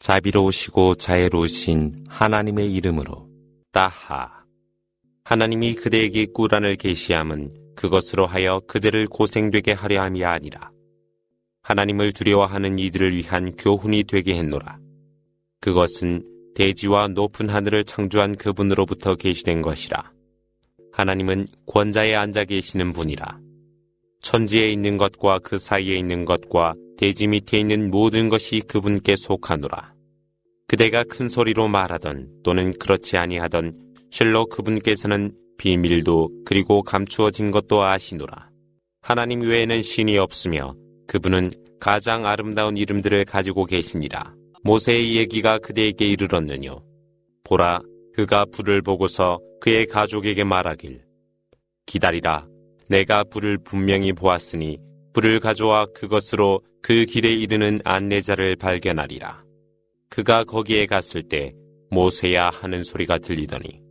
자비로우시고 자애로우신 하나님의 이름으로. 따하. 하나님이 그대에게 꾸란을 계시함은 그것으로 하여 그대를 고생되게 하려 함이 아니라 하나님을 두려워하는 이들을 위한 교훈이 되게 했노라. 그것은 대지와 높은 하늘을 창조한 그분으로부터 계시된 것이라. 하나님은 권자에 앉아 계시는 분이라. 천지에 있는 것과 그 사이에 있는 것과 대지 밑에 있는 모든 것이 그분께 속하노라. 그대가 큰 소리로 말하던 또는 그렇지 아니하던 실로 그분께서는 비밀도 그리고 감추어진 것도 아시노라. 하나님 외에는 신이 없으며 그분은 가장 아름다운 이름들을 가지고 계시니라. 모세의 얘기가 그대에게 이르렀느뇨. 보라, 그가 불을 보고서 그의 가족에게 말하길. 기다리라, 내가 불을 분명히 보았으니 불을 가져와 그것으로 그 길에 이르는 안내자를 발견하리라. 그가 거기에 갔을 때 모세야 하는 소리가 들리더니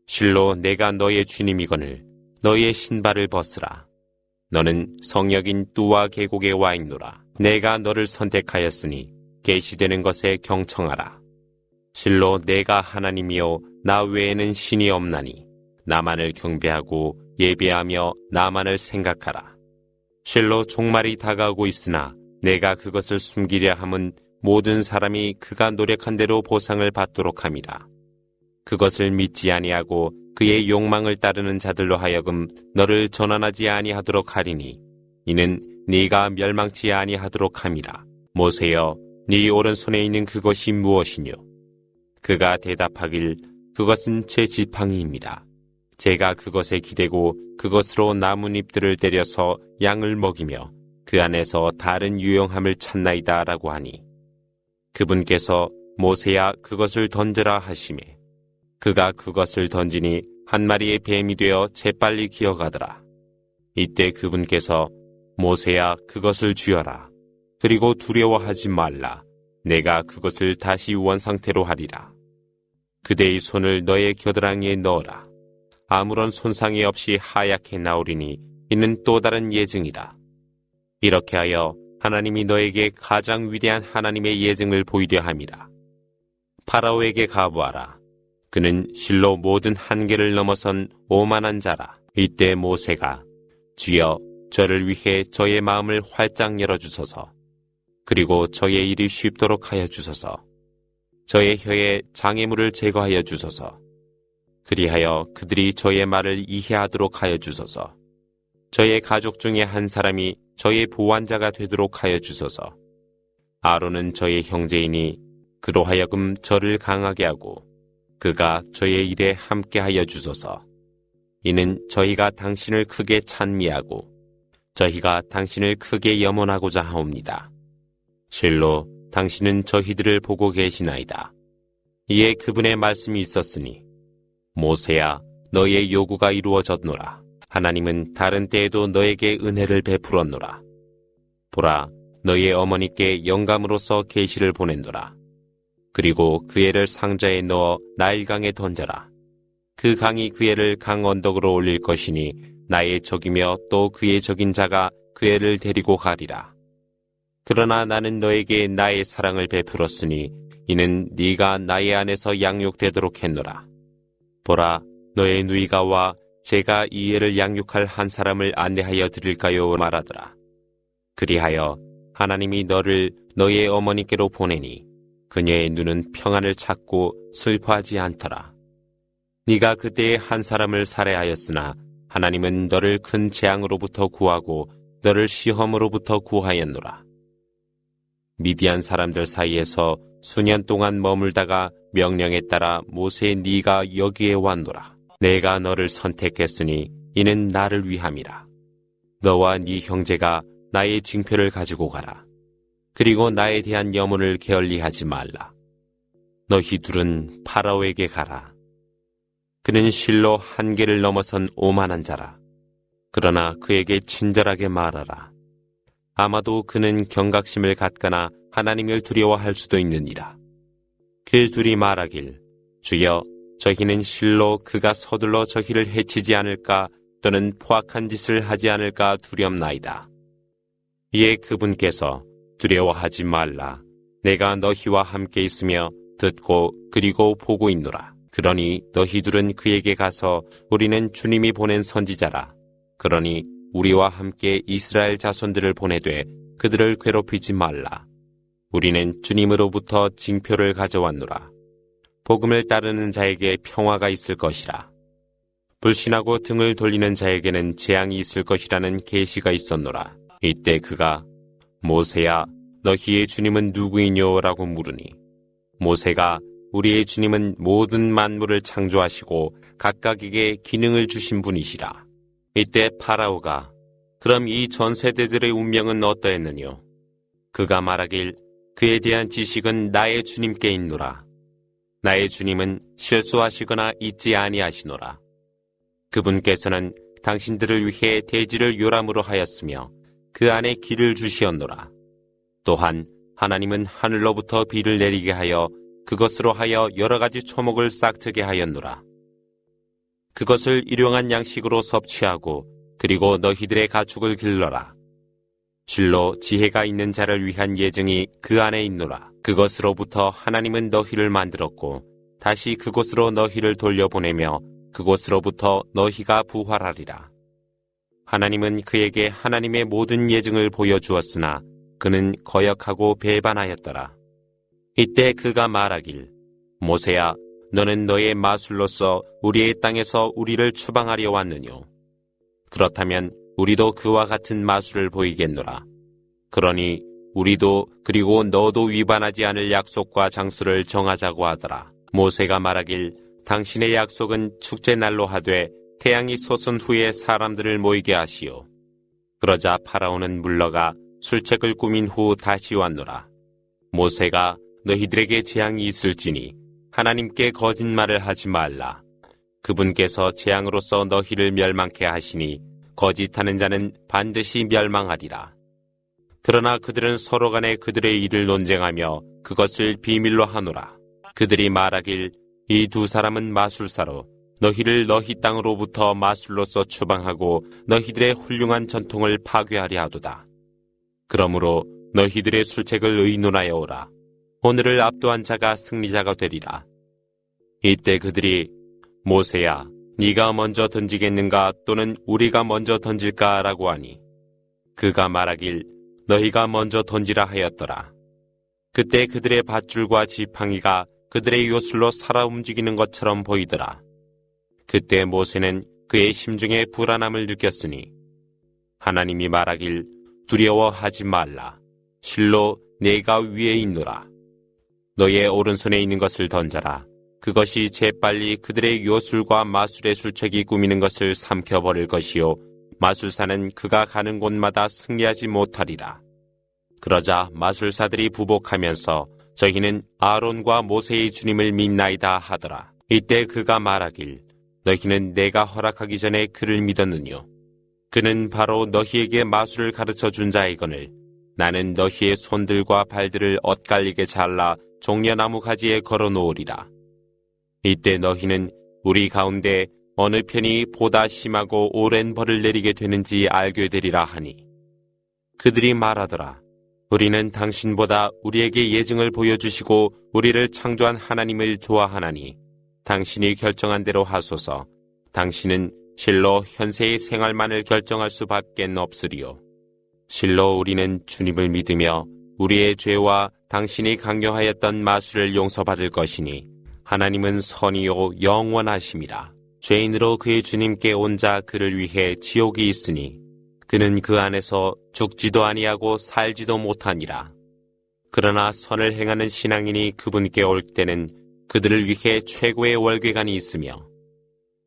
실로 내가 너의 주님이거늘 너의 신발을 벗으라. 너는 성역인 뚜와 계곡에 와 있노라. 내가 너를 선택하였으니 계시되는 것에 경청하라. 실로 내가 하나님이요 나 외에는 신이 없나니 나만을 경배하고 예배하며 나만을 생각하라. 실로 종말이 다가오고 있으나 내가 그것을 숨기려 함은 모든 사람이 그가 노력한 대로 보상을 받도록 함이라. 그것을 믿지 아니하고 그의 욕망을 따르는 자들로 하여금 너를 전환하지 아니하도록 하리니 이는 네가 멸망치 아니하도록 함이라. 모세여, 네 오른손에 있는 그것이 무엇이뇨? 그가 대답하길 그것은 제 지팡이입니다. 제가 그것에 기대고 그것으로 나뭇잎들을 때려서 양을 먹이며 그 안에서 다른 유용함을 찾나이다 라고 하니 그분께서 모세야 그것을 던져라 하시매 그가 그것을 던지니 한 마리의 뱀이 되어 재빨리 기어가더라. 이때 그분께서 모세야 그것을 쥐어라. 그리고 두려워하지 말라. 내가 그것을 다시 원상태로 하리라. 그대의 손을 너의 겨드랑이에 넣어라. 아무런 손상이 없이 하얗게 나오리니 이는 또 다른 예증이라. 이렇게 하여 하나님이 너에게 가장 위대한 하나님의 예증을 보이려 함이라. 파라오에게 가보아라. 그는 실로 모든 한계를 넘어선 오만한 자라. 이때 모세가 주여 저를 위해 저의 마음을 활짝 열어주소서. 그리고 저의 일이 쉽도록 하여 주소서. 저의 혀에 장애물을 제거하여 주소서. 그리하여 그들이 저의 말을 이해하도록 하여 주소서. 저의 가족 중에 한 사람이 저의 보완자가 되도록 하여 주소서. 아론은 저의 형제이니 그로 하여금 저를 강하게 하고 그가 저의 일에 함께하여 주소서. 이는 저희가 당신을 크게 찬미하고 저희가 당신을 크게 염원하고자 하옵니다. 실로 당신은 저희들을 보고 계시나이다. 이에 그분의 말씀이 있었으니 모세야 너의 요구가 이루어졌노라. 하나님은 다른 때에도 너에게 은혜를 베풀었노라. 보라, 너의 어머니께 영감으로서 계시를 보낸노라. 그리고 그 애를 상자에 넣어 나일강에 던져라. 그 강이 그 애를 강 언덕으로 올릴 것이니 나의 적이며 또 그의 적인 자가 그 애를 데리고 가리라. 그러나 나는 너에게 나의 사랑을 베풀었으니 이는 네가 나의 안에서 양육되도록 했노라. 보라, 너의 누이가 와 제가 이 애를 양육할 한 사람을 안내하여 드릴까요? 말하더라. 그리하여 하나님이 너를 너의 어머니께로 보내니 그녀의 눈은 평안을 찾고 슬퍼하지 않더라. 네가 그때에 한 사람을 살해하였으나 하나님은 너를 큰 재앙으로부터 구하고 너를 시험으로부터 구하였노라. 미디안 사람들 사이에서 수년 동안 머물다가 명령에 따라 모세 네가 여기에 왔노라. 내가 너를 선택했으니 이는 나를 위함이라. 너와 네 형제가 나의 징표를 가지고 가라. 그리고 나에 대한 염원을 게을리하지 말라. 너희 둘은 파라오에게 가라. 그는 실로 한계를 넘어선 오만한 자라. 그러나 그에게 친절하게 말하라. 아마도 그는 경각심을 갖거나 하나님을 두려워할 수도 있느니라. 그 둘이 말하길 주여 저희는 실로 그가 서둘러 저희를 해치지 않을까 또는 포악한 짓을 하지 않을까 두렵나이다. 이에 그분께서 두려워하지 말라. 내가 너희와 함께 있으며 듣고 그리고 보고 있노라. 그러니 너희들은 그에게 가서 우리는 주님이 보낸 선지자라. 그러니 우리와 함께 이스라엘 자손들을 보내되 그들을 괴롭히지 말라. 우리는 주님으로부터 징표를 가져왔노라. 복음을 따르는 자에게 평화가 있을 것이라. 불신하고 등을 돌리는 자에게는 재앙이 있을 것이라는 계시가 있었노라. 이때 그가 모세야 너희의 주님은 누구이뇨? 라고 물으니 모세가 우리의 주님은 모든 만물을 창조하시고 각각에게 기능을 주신 분이시라. 이때 파라오가 그럼 이 전 세대들의 운명은 어떠했느뇨? 그가 말하길 그에 대한 지식은 나의 주님께 있노라. 나의 주님은 실수하시거나 잊지 아니하시노라. 그분께서는 당신들을 위해 대지를 요람으로 하였으며 그 안에 길을 주시었노라. 또한 하나님은 하늘로부터 비를 내리게 하여 그것으로 하여 여러 가지 초목을 싹트게 하였노라. 그것을 일용한 양식으로 섭취하고 그리고 너희들의 가축을 길러라. 실로 지혜가 있는 자를 위한 예증이 그 안에 있노라. 그것으로부터 하나님은 너희를 만들었고 다시 그곳으로 너희를 돌려보내며 그곳으로부터 너희가 부활하리라. 하나님은 그에게 하나님의 모든 예증을 보여주었으나 그는 거역하고 배반하였더라. 이때 그가 말하길 모세야 너는 너의 마술로서 우리의 땅에서 우리를 추방하려 왔느뇨? 그렇다면 우리도 그와 같은 마술을 보이겠노라. 그러니 우리도 그리고 너도 위반하지 않을 약속과 장수를 정하자고 하더라. 모세가 말하길 당신의 약속은 축제날로 하되 태양이 솟은 후에 사람들을 모이게 하시오. 그러자 파라오는 물러가 술책을 꾸민 후 다시 왔노라. 모세가 너희들에게 재앙이 있을지니 하나님께 거짓말을 하지 말라. 그분께서 재앙으로서 너희를 멸망케 하시니 거짓하는 자는 반드시 멸망하리라. 그러나 그들은 서로 간에 그들의 일을 논쟁하며 그것을 비밀로 하노라. 그들이 말하길 이 두 사람은 마술사로 너희를 너희 땅으로부터 마술로서 추방하고 너희들의 훌륭한 전통을 파괴하려 하도다. 그러므로 너희들의 술책을 의논하여 오라. 오늘을 압도한 자가 승리자가 되리라. 이때 그들이 모세야 네가 먼저 던지겠는가 또는 우리가 먼저 던질까? 라고 하니 그가 말하길 너희가 먼저 던지라 하였더라. 그때 그들의 밧줄과 지팡이가 그들의 요술로 살아 움직이는 것처럼 보이더라. 그때 모세는 그의 심중에 불안함을 느꼈으니 하나님이 말하길 두려워하지 말라. 실로 내가 위에 있노라. 너의 오른손에 있는 것을 던져라. 그것이 재빨리 그들의 요술과 마술의 술책이 꾸미는 것을 삼켜버릴 것이요 마술사는 그가 가는 곳마다 승리하지 못하리라. 그러자 마술사들이 부복하면서 저희는 아론과 모세의 주님을 믿나이다 하더라. 이때 그가 말하길 너희는 내가 허락하기 전에 그를 믿었느뇨? 그는 바로 너희에게 마술을 가르쳐 준 자이거늘 나는 너희의 손들과 발들을 엇갈리게 잘라 종려나무 가지에 걸어놓으리라. 이때 너희는 우리 가운데 어느 편이 보다 심하고 오랜 벌을 내리게 되는지 알게 되리라 하니 그들이 말하더라. 우리는 당신보다 우리에게 예증을 보여주시고 우리를 창조한 하나님을 좋아하나니 당신이 결정한 대로 하소서. 당신은 실로 현세의 생활만을 결정할 수밖엔 없으리요. 실로 우리는 주님을 믿으며 우리의 죄와 당신이 강요하였던 마술을 용서받을 것이니 하나님은 선이요 영원하심이라. 죄인으로 그의 주님께 온 자 그를 위해 지옥이 있으니 그는 그 안에서 죽지도 아니하고 살지도 못하니라. 그러나 선을 행하는 신앙인이 그분께 올 때는 그들을 위해 최고의 월궤관이 있으며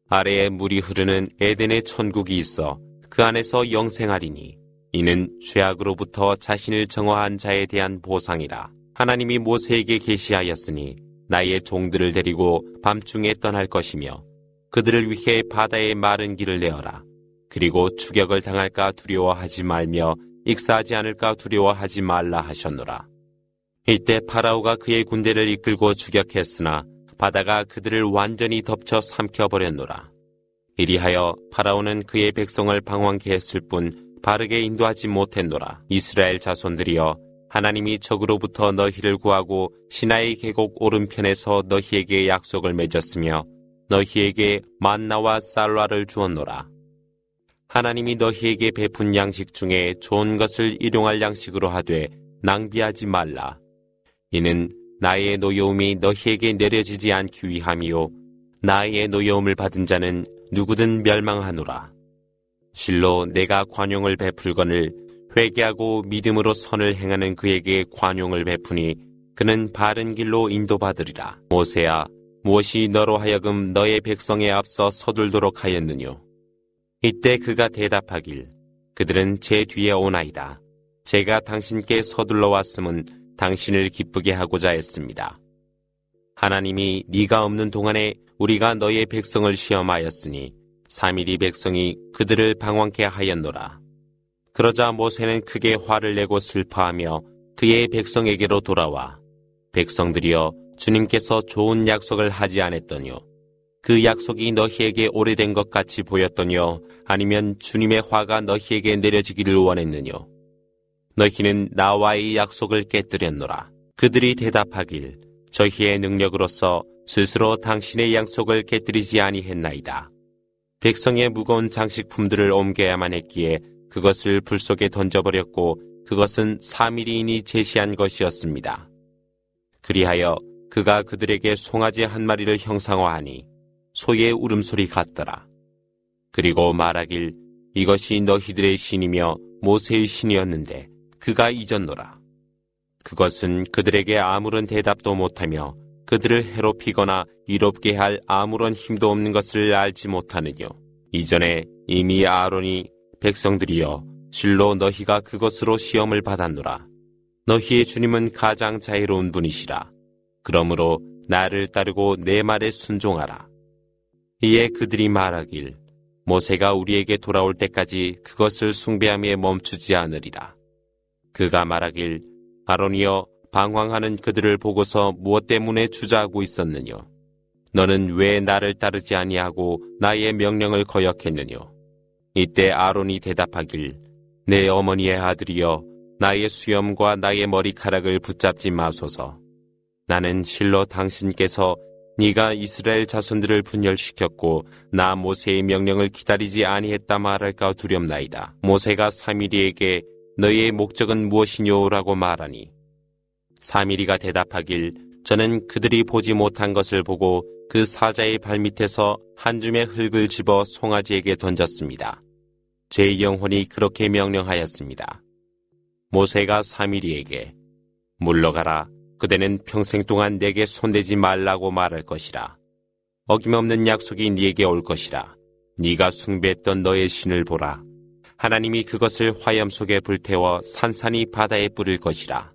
아래에 물이 흐르는 에덴의 천국이 있어 그 안에서 영생하리니 이는 죄악으로부터 자신을 정화한 자에 대한 보상이라. 하나님이 모세에게 계시하였으니 나의 종들을 데리고 밤중에 떠날 것이며 그들을 위해 바다의 마른 길을 내어라. 그리고 추격을 당할까 두려워하지 말며 익사하지 않을까 두려워하지 말라 하셨노라. 이때 파라오가 그의 군대를 이끌고 추격했으나 바다가 그들을 완전히 덮쳐 삼켜버렸노라. 이리하여 파라오는 그의 백성을 방황케 했을 뿐 바르게 인도하지 못했노라. 이스라엘 자손들이여 하나님이 적으로부터 너희를 구하고 시나이 계곡 오른편에서 너희에게 약속을 맺었으며 너희에게 만나와 쌀라를 주었노라. 하나님이 너희에게 베푼 양식 중에 좋은 것을 일용할 양식으로 하되 낭비하지 말라. 이는 나의 노여움이 너희에게 내려지지 않기 위함이요 나의 노여움을 받은 자는 누구든 멸망하노라. 실로 내가 관용을 베풀거늘 회개하고 믿음으로 선을 행하는 그에게 관용을 베푸니 그는 바른 길로 인도받으리라. 모세야, 무엇이 너로 하여금 너의 백성에 앞서 서둘도록 하였느뇨? 이때 그가 대답하길, 그들은 제 뒤에 오나이다. 제가 당신께 서둘러 왔음은 당신을 기쁘게 하고자 했습니다. 하나님이 네가 없는 동안에 우리가 너의 백성을 시험하였으니 3일이 백성이 그들을 방황케 하였노라. 그러자 모세는 크게 화를 내고 슬퍼하며 그의 백성에게로 돌아와 백성들이여 주님께서 좋은 약속을 하지 않았더뇨. 그 약속이 너희에게 오래된 것 같이 보였더뇨. 아니면 주님의 화가 너희에게 내려지기를 원했느뇨. 너희는 나와의 약속을 깨뜨렸노라. 그들이 대답하길 저희의 능력으로서 스스로 당신의 약속을 깨뜨리지 아니했나이다. 백성의 무거운 장식품들을 옮겨야만 했기에 그것을 불 속에 던져버렸고 그것은 3일이인이 제시한 것이었습니다. 그리하여 그가 그들에게 송아지 한 마리를 형상화하니 소의 울음소리 같더라. 그리고 말하길 이것이 너희들의 신이며 모세의 신이었는데 그가 잊었노라. 그것은 그들에게 아무런 대답도 못하며 그들을 해롭히거나 이롭게 할 아무런 힘도 없는 것을 알지 못하느뇨. 이전에 이미 아론이 백성들이여 실로 너희가 그것으로 시험을 받았노라. 너희의 주님은 가장 자애로운 분이시라. 그러므로 나를 따르고 내 말에 순종하라. 이에 그들이 말하길 모세가 우리에게 돌아올 때까지 그것을 숭배함에 멈추지 않으리라. 그가 말하길 아론이여 방황하는 그들을 보고서 무엇 때문에 주저하고 있었느뇨? 너는 왜 나를 따르지 아니하고 나의 명령을 거역했느뇨? 이때 아론이 대답하길 내 어머니의 아들이여 나의 수염과 나의 머리카락을 붙잡지 마소서. 나는 실로 당신께서 네가 이스라엘 자손들을 분열시켰고 나 모세의 명령을 기다리지 아니했다 말할까 두렵나이다. 모세가 사미리에게 너희의 목적은 무엇이뇨라고 말하니 사미리가 대답하길 저는 그들이 보지 못한 것을 보고 그 사자의 발밑에서 한 줌의 흙을 집어 송아지에게 던졌습니다. 제 영혼이 그렇게 명령하였습니다. 모세가 사미리에게 물러가라. 그대는 평생 동안 내게 손대지 말라고 말할 것이라. 어김없는 약속이 네게 올 것이라. 네가 숭배했던 너의 신을 보라. 하나님이 그것을 화염 속에 불태워 산산이 바다에 뿌릴 것이라.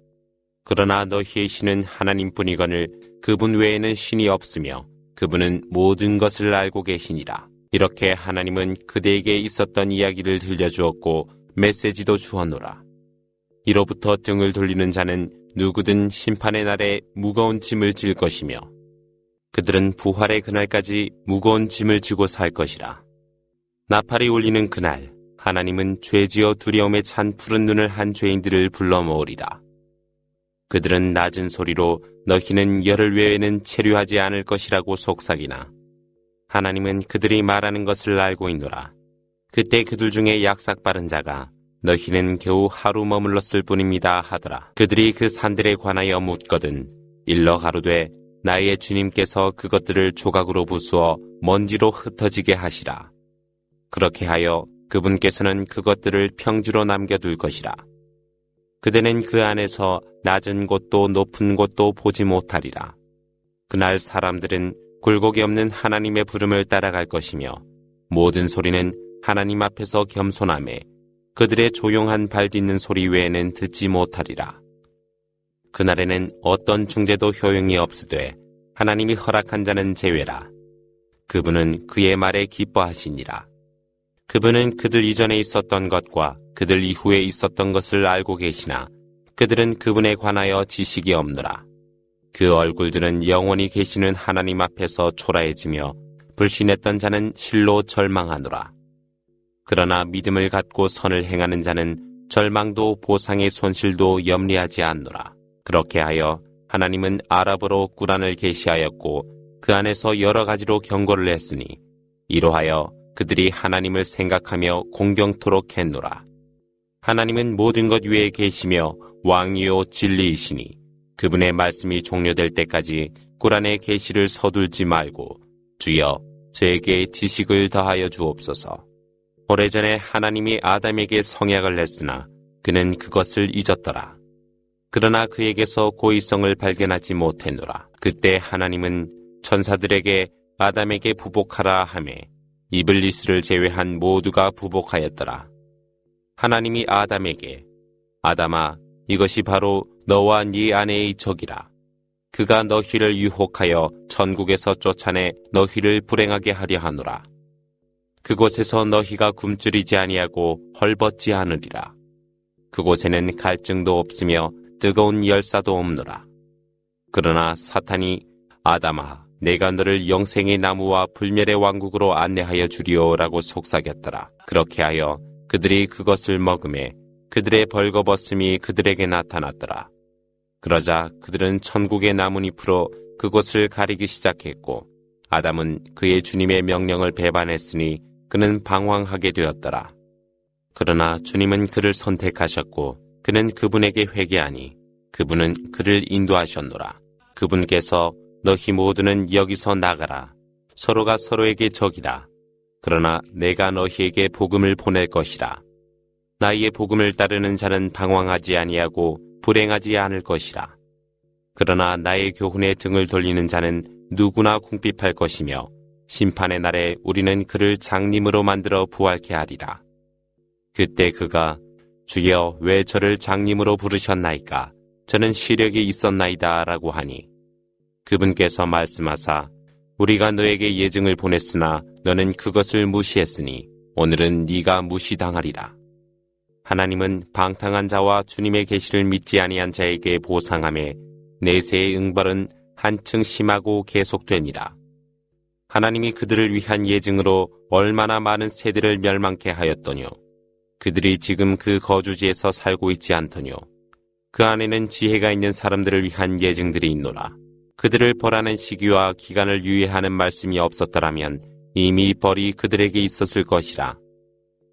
그러나 너희의 신은 하나님뿐이거늘 그분 외에는 신이 없으며 그분은 모든 것을 알고 계시니라. 이렇게 하나님은 그대에게 있었던 이야기를 들려주었고 메시지도 주었노라. 이로부터 등을 돌리는 자는 누구든 심판의 날에 무거운 짐을 질 것이며 그들은 부활의 그날까지 무거운 짐을 지고 살 것이라. 나팔이 울리는 그날 하나님은 죄지어 두려움에 찬 푸른 눈을 한 죄인들을 불러 모으리라. 그들은 낮은 소리로 너희는 열흘 외에는 체류하지 않을 것이라고 속삭이나 하나님은 그들이 말하는 것을 알고 있노라. 그때 그들 중에 약삭 빠른 자가 너희는 겨우 하루 머물렀을 뿐입니다 하더라. 그들이 그 산들에 관하여 묻거든 일러 가로되 나의 주님께서 그것들을 조각으로 부수어 먼지로 흩어지게 하시라. 그렇게 하여 그분께서는 그것들을 평지로 남겨둘 것이라. 그대는 그 안에서 낮은 곳도 높은 곳도 보지 못하리라. 그날 사람들은 굴곡이 없는 하나님의 부름을 따라갈 것이며 모든 소리는 하나님 앞에서 겸손하며 그들의 조용한 발 딛는 소리 외에는 듣지 못하리라. 그날에는 어떤 중재도 효용이 없으되 하나님이 허락한 자는 제외라. 그분은 그의 말에 기뻐하시니라. 그분은 그들 이전에 있었던 것과 그들 이후에 있었던 것을 알고 계시나 그들은 그분에 관하여 지식이 없노라. 그 얼굴들은 영원히 계시는 하나님 앞에서 초라해지며 불신했던 자는 실로 절망하노라. 그러나 믿음을 갖고 선을 행하는 자는 절망도 보상의 손실도 염려하지 않노라. 그렇게 하여 하나님은 아랍어로 꾸란을 계시하였고 그 안에서 여러 가지로 경고를 했으니 이로하여 그들이 하나님을 생각하며 공경토록 했노라. 하나님은 모든 것 위에 계시며 왕이요 진리이시니 그분의 말씀이 종료될 때까지 꾸란의 계시를 서둘지 말고 주여 저에게 지식을 더하여 주옵소서. 오래전에 하나님이 아담에게 성약을 했으나 그는 그것을 잊었더라. 그러나 그에게서 고의성을 발견하지 못했노라. 그때 하나님은 천사들에게 아담에게 부복하라 하매 이블리스를 제외한 모두가 부복하였더라. 하나님이 아담에게 아담아 이것이 바로 너와 네 아내의 적이라. 그가 너희를 유혹하여 천국에서 쫓아내 너희를 불행하게 하려 하노라. 그곳에서 너희가 굶주리지 아니하고 헐벗지 않으리라. 그곳에는 갈증도 없으며 뜨거운 열사도 없노라. 그러나 사탄이 아담아 내가 너를 영생의 나무와 불멸의 왕국으로 안내하여 주리오라고 속삭였더라. 그렇게 하여 그들이 그것을 먹음에 그들의 벌거벗음이 그들에게 나타났더라. 그러자 그들은 천국의 나뭇잎으로 그곳을 가리기 시작했고 아담은 그의 주님의 명령을 배반했으니 그는 방황하게 되었더라. 그러나 주님은 그를 선택하셨고 그는 그분에게 회개하니 그분은 그를 인도하셨노라. 그분께서 너희 모두는 여기서 나가라. 서로가 서로에게 적이라. 그러나 내가 너희에게 복음을 보낼 것이라. 나의 복음을 따르는 자는 방황하지 아니하고 불행하지 않을 것이라. 그러나 나의 교훈에 등을 돌리는 자는 누구나 궁핍할 것이며 심판의 날에 우리는 그를 장님으로 만들어 부활케 하리라. 그때 그가 주여 왜 저를 장님으로 부르셨나이까? 저는 시력이 있었나이다 라고 하니 그분께서 말씀하사 우리가 너에게 예증을 보냈으나 너는 그것을 무시했으니 오늘은 네가 무시당하리라. 하나님은 방탕한 자와 주님의 계시를 믿지 아니한 자에게 보상하며 내세의 응벌은 한층 심하고 계속되니라. 하나님이 그들을 위한 예증으로 얼마나 많은 세대를 멸망케 하였더뇨. 그들이 지금 그 거주지에서 살고 있지 않더뇨. 그 안에는 지혜가 있는 사람들을 위한 예증들이 있노라. 그들을 벌하는 시기와 기간을 유예하는 말씀이 없었더라면 이미 벌이 그들에게 있었을 것이라.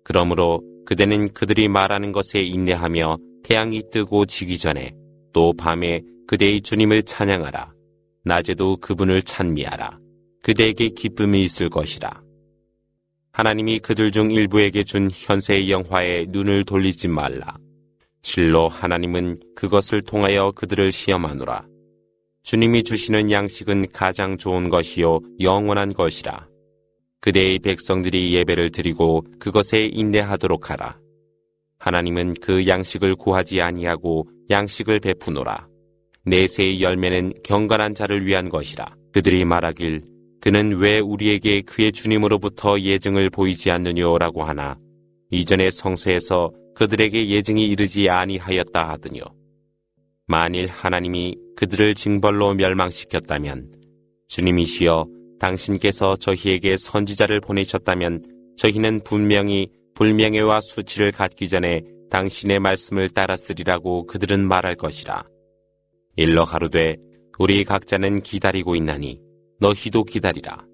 그러므로 그대는 그들이 말하는 것에 인내하며 태양이 뜨고 지기 전에 또 밤에 그대의 주님을 찬양하라. 낮에도 그분을 찬미하라. 그대에게 기쁨이 있을 것이라. 하나님이 그들 중 일부에게 준 현세의 영화에 눈을 돌리지 말라. 실로 하나님은 그것을 통하여 그들을 시험하노라. 주님이 주시는 양식은 가장 좋은 것이요 영원한 것이라. 그대의 백성들이 예배를 드리고 그것에 인내하도록 하라. 하나님은 그 양식을 구하지 아니하고 양식을 베푸노라. 내세의 열매는 경건한 자를 위한 것이라. 그들이 말하길 그는 왜 우리에게 그의 주님으로부터 예증을 보이지 않느냐라고 하나 이전의 성서에서 그들에게 예증이 이르지 아니하였다 하더뇨. 만일 하나님이 그들을 징벌로 멸망시켰다면 주님이시여 당신께서 저희에게 선지자를 보내셨다면 저희는 분명히 불명예와 수치를 갖기 전에 당신의 말씀을 따랐으리라고 그들은 말할 것이라. 일러 가로되 우리 각자는 기다리고 있나니 너희도 기다리라.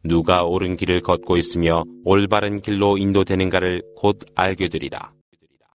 누가 옳은 길을 걷고 있으며 올바른 길로 인도되는가를 곧 알게 되리라.